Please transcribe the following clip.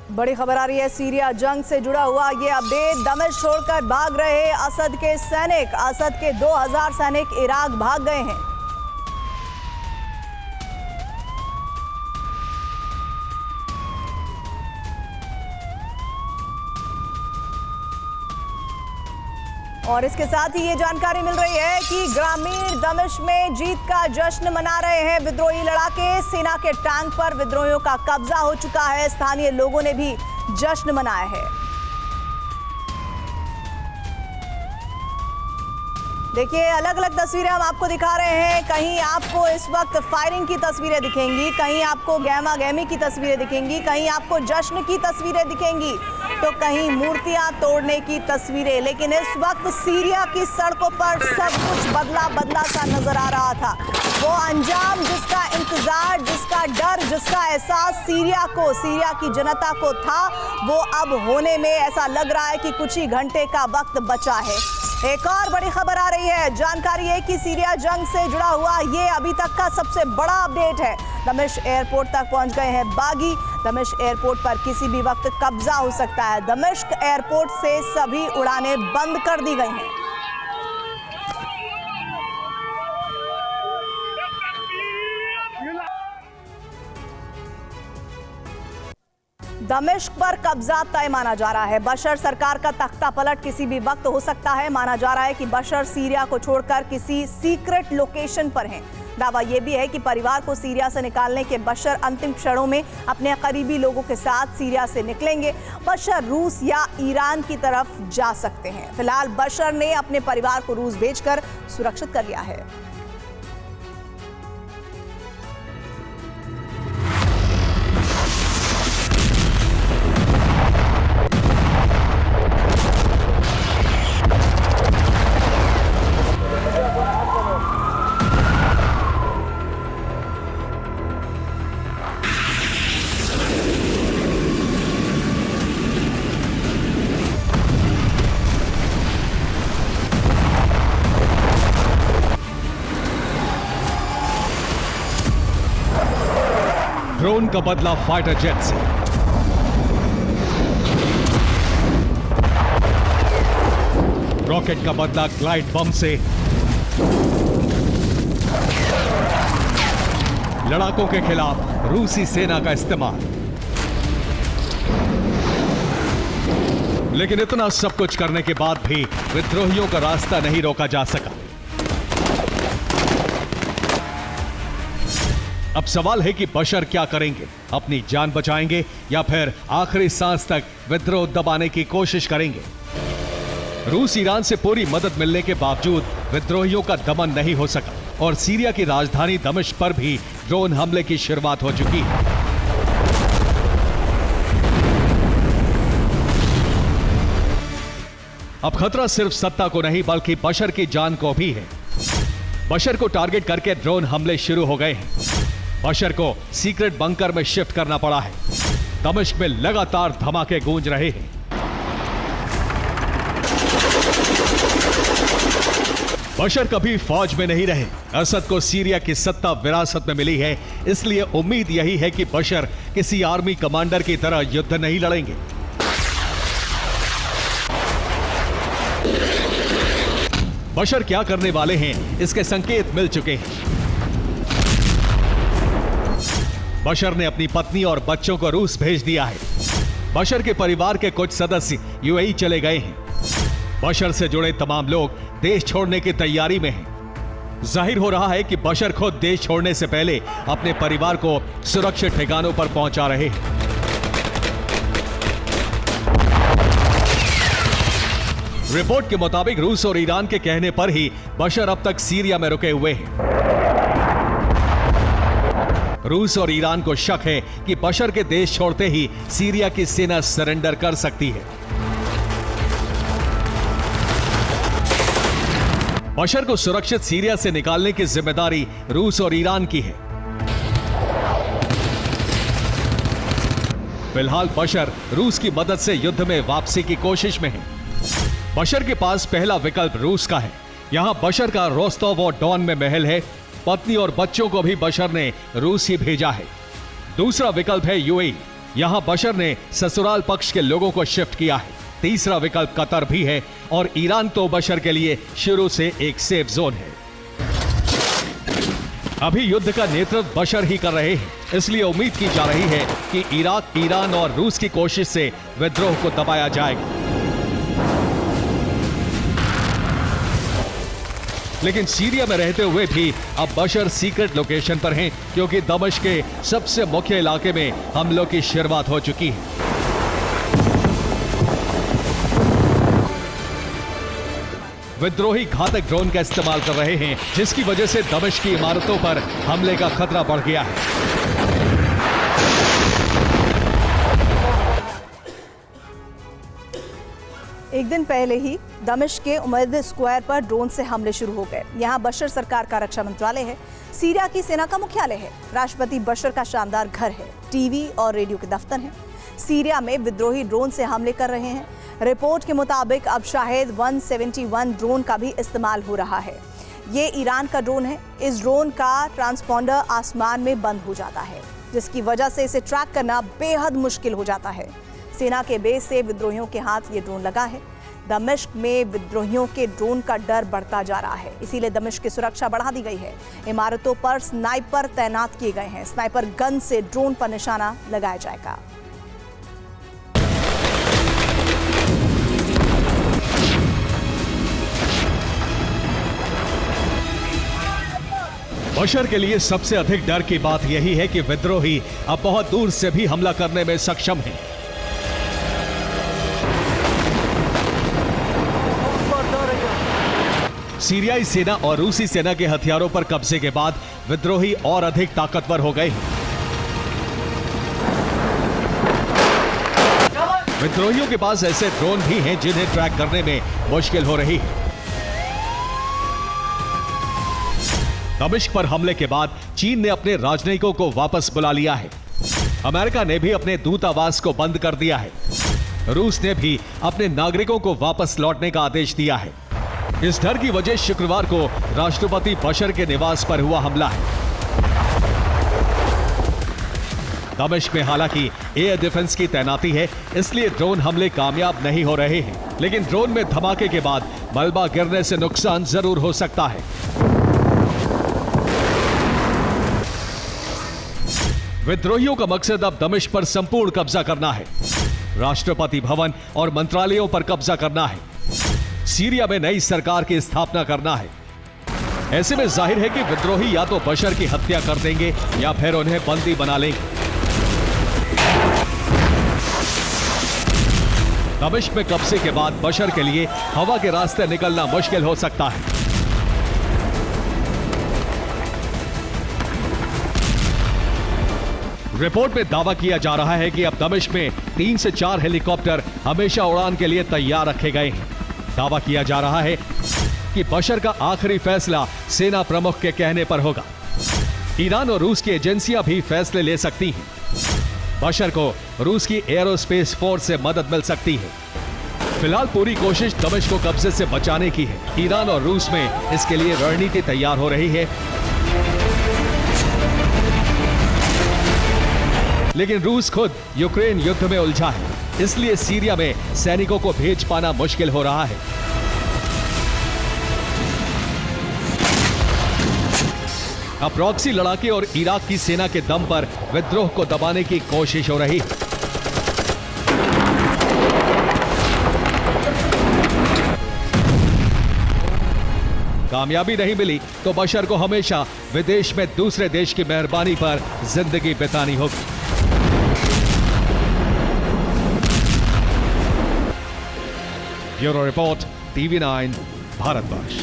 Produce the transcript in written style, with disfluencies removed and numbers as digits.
बड़ी खबर आ रही है सीरिया जंग से जुड़ा हुआ ये अपडेट। दमिश्क छोड़कर भाग रहे असद के सैनिक, असद के 2000 सैनिक इराक भाग गए हैं। और इसके साथ ही ये जानकारी मिल रही है कि ग्रामीण दमिश्क में जीत का जश्न मना रहे हैं विद्रोही लड़ाके। सेना के टैंक पर विद्रोहियों का कब्जा हो चुका है। स्थानीय लोगों ने भी जश्न मनाया है। देखिए, अलग अलग तस्वीरें हम आपको दिखा रहे हैं। कहीं आपको इस वक्त फायरिंग की तस्वीरें दिखेंगी, कहीं आपको गहमा गहमी की तस्वीरें दिखेंगी, कहीं आपको जश्न की तस्वीरें दिखेंगी, तो कहीं मूर्तियां तोड़ने की तस्वीरें। लेकिन इस वक्त सीरिया की सड़कों पर सब कुछ बदला बदला सा नजर आ रहा था। वो अंजाम जिसका इंतजार, जिसका डर, जिसका एहसास सीरिया की जनता को था, वो अब होने में ऐसा लग रहा है कि कुछ ही घंटे का वक्त बचा है। एक और बड़ी खबर आ रही है। जानकारी है कि सीरिया जंग से जुड़ा हुआ ये अभी तक का सबसे बड़ा अपडेट है। दमिश्क एयरपोर्ट तक पहुंच गए हैं बागी। दमिश्क एयरपोर्ट पर किसी भी वक्त कब्जा हो सकता है। दमिश्क एयरपोर्ट से सभी उड़ानें बंद कर दी गई हैं। दमिश्क पर कब्जा तय माना जा रहा है। बशर सरकार का तख्ता पलट किसी भी वक्त हो सकता है। माना जा रहा है कि बशर सीरिया को छोड़कर किसी सीक्रेट लोकेशन पर हैं। दावा यह भी है कि परिवार को सीरिया से निकालने के बशर अंतिम क्षणों में अपने करीबी लोगों के साथ सीरिया से निकलेंगे। बशर रूस या ईरान की तरफ जा सकते हैं। फिलहाल बशर ने अपने परिवार को रूस भेजकर सुरक्षित कर लिया है। ड्रोन का बदला फाइटर जेट से। रॉकेट का बदला ग्लाइड बम से। लड़ाकों के खिलाफ रूसी सेना का इस्तेमाल। लेकिन इतना सब कुछ करने के बाद भी विद्रोहियों का रास्ता नहीं रोका जा सका। अब सवाल है कि बशर क्या करेंगे? अपनी जान बचाएंगे या फिर आखिरी सांस तक विद्रोह दबाने की कोशिश करेंगे? रूस ईरान से पूरी मदद मिलने के बावजूद विद्रोहियों का दमन नहीं हो सका और सीरिया की राजधानी दमिश्क पर भी ड्रोन हमले की शुरुआत हो चुकी है। अब खतरा सिर्फ सत्ता को नहीं बल्कि बशर की जान को भी है। बशर को टारगेट करके ड्रोन हमले शुरू हो गए हैं। बशर को सीक्रेट बंकर में शिफ्ट करना पड़ा है। दमिश्क में लगातार धमाके गूंज रहे हैं। बशर कभी फौज में नहीं रहे। असद को सीरिया की सत्ता विरासत में मिली है, इसलिए उम्मीद यही है कि बशर किसी आर्मी कमांडर की तरह युद्ध नहीं लड़ेंगे। बशर क्या करने वाले हैं, इसके संकेत मिल चुके हैं। बशर ने अपनी पत्नी और बच्चों को रूस भेज दिया है। बशर के परिवार के कुछ सदस्य यूएई चले गए हैं। बशर से जुड़े तमाम लोग देश छोड़ने की तैयारी में हैं। जाहिर हो रहा है कि बशर खुद देश छोड़ने से पहले अपने परिवार को सुरक्षित ठिकानों पर पहुंचा रहे हैं। रिपोर्ट के मुताबिक रूस और ईरान के कहने पर ही बशर अब तक सीरिया में रुके हुए हैं। रूस और ईरान को शक है कि बशर के देश छोड़ते ही सीरिया की सेना सरेंडर कर सकती है। बशर को सुरक्षित सीरिया से निकालने की जिम्मेदारी रूस और ईरान की है। फिलहाल बशर रूस की मदद से युद्ध में वापसी की कोशिश में है। बशर के पास पहला विकल्प रूस का है। यहां बशर का रोस्तोव और डॉन में महल है। पत्नी और बच्चों को भी बशर ने रूस ही भेजा है। दूसरा विकल्प है यूएई। यहाँ बशर ने ससुराल पक्ष के लोगों को शिफ्ट किया है। तीसरा विकल्प कतर भी है और ईरान तो बशर के लिए शुरू से एक सेफ जोन है। अभी युद्ध का नेतृत्व बशर ही कर रहे हैं, इसलिए उम्मीद की जा रही है कि इराक, ईरान और रूस की कोशिश से विद्रोह को दबाया जाएगा। लेकिन सीरिया में रहते हुए भी अब बशर सीक्रेट लोकेशन पर हैं, क्योंकि दमिश्क के सबसे मुख्य इलाके में हमलों की शुरुआत हो चुकी है। विद्रोही घातक ड्रोन का इस्तेमाल कर रहे हैं, जिसकी वजह से दमिश्क की इमारतों पर हमले का खतरा बढ़ गया है। एक दिन पहले ही दमिश्क के उमैद स्क्वायर पर ड्रोन से हमले शुरू हो गए। यहाँ बशर सरकार का रक्षा मंत्रालय है, सीरिया की सेना का मुख्यालय है, राष्ट्रपति बशर का शानदार घर है, टीवी और रेडियो के दफ्तर हैं। सीरिया में विद्रोही ड्रोन से हमले कर रहे हैं। रिपोर्ट के मुताबिक अब शाहिद 171 ड्रोन का भी इस्तेमाल हो रहा है। ये ईरान का ड्रोन है। इस ड्रोन का ट्रांसपॉन्डर आसमान में बंद हो जाता है, जिसकी वजह से इसे ट्रैक करना बेहद मुश्किल हो जाता है। सेना के बेस से विद्रोहियों के हाथ ये ड्रोन लगा है। दमिश्क में विद्रोहियों के ड्रोन का डर बढ़ता जा रहा है, इसीलिए दमिश्क की सुरक्षा बढ़ा दी गई है। इमारतों पर स्नाइपर तैनात किए गए हैं। स्नाइपर गन से ड्रोन पर निशाना लगाया जाएगा। बशर के लिए सबसे अधिक डर की बात यही है कि विद्रोही अब बहुत दूर से भी हमला करने में सक्षम हैं। सीरियाई सेना और रूसी सेना के हथियारों पर कब्जे के बाद विद्रोही और अधिक ताकतवर हो गए हैं। विद्रोहियों के पास ऐसे ड्रोन भी हैं जिन्हें ट्रैक करने में मुश्किल हो रही है। दमिश्क पर हमले के बाद चीन ने अपने राजनयिकों को वापस बुला लिया है। अमेरिका ने भी अपने दूतावास को बंद कर दिया है। रूस ने भी अपने नागरिकों को वापस लौटने का आदेश दिया है। इस डर की वजह शुक्रवार को राष्ट्रपति बशर के निवास पर हुआ हमला है। दमिश्क में हालांकि एयर डिफेंस की तैनाती है, इसलिए ड्रोन हमले कामयाब नहीं हो रहे हैं। लेकिन ड्रोन में धमाके के बाद मलबा गिरने से नुकसान जरूर हो सकता है। विद्रोहियों का मकसद अब दमिश्क पर संपूर्ण कब्जा करना है। राष्ट्रपति भवन और मंत्रालयों पर कब्जा करना है। सीरिया में नई सरकार की स्थापना करना है। ऐसे में जाहिर है कि विद्रोही या तो बशर की हत्या कर देंगे या फिर उन्हें बंदी बना लेंगे। दमिश्क में कब्जे के बाद बशर के लिए हवा के रास्ते निकलना मुश्किल हो सकता है। रिपोर्ट में दावा किया जा रहा है कि अब दमिश्क में 3 से 4 हेलीकॉप्टर हमेशा उड़ान के लिए तैयार रखे गए हैं। दावा किया जा रहा है कि बशर का आखिरी फैसला सेना प्रमुख के कहने पर होगा। ईरान और रूस की एजेंसियां भी फैसले ले सकती हैं। बशर को रूस की एरोस्पेस फोर्स से मदद मिल सकती है। फिलहाल पूरी कोशिश दमिश्क को कब्जे से बचाने की है। ईरान और रूस में इसके लिए रणनीति तैयार हो रही है। लेकिन रूस खुद यूक्रेन युद्ध में उलझा है, इसलिए सीरिया में सैनिकों को भेज पाना मुश्किल हो रहा है। अब प्रॉक्सी लड़ाके और इराक की सेना के दम पर विद्रोह को दबाने की कोशिश हो रही है। कामयाबी नहीं मिली तो बशर को हमेशा विदेश में दूसरे देश की मेहरबानी पर जिंदगी बितानी होगी। Bureau report, TV9 Bharatvarsh.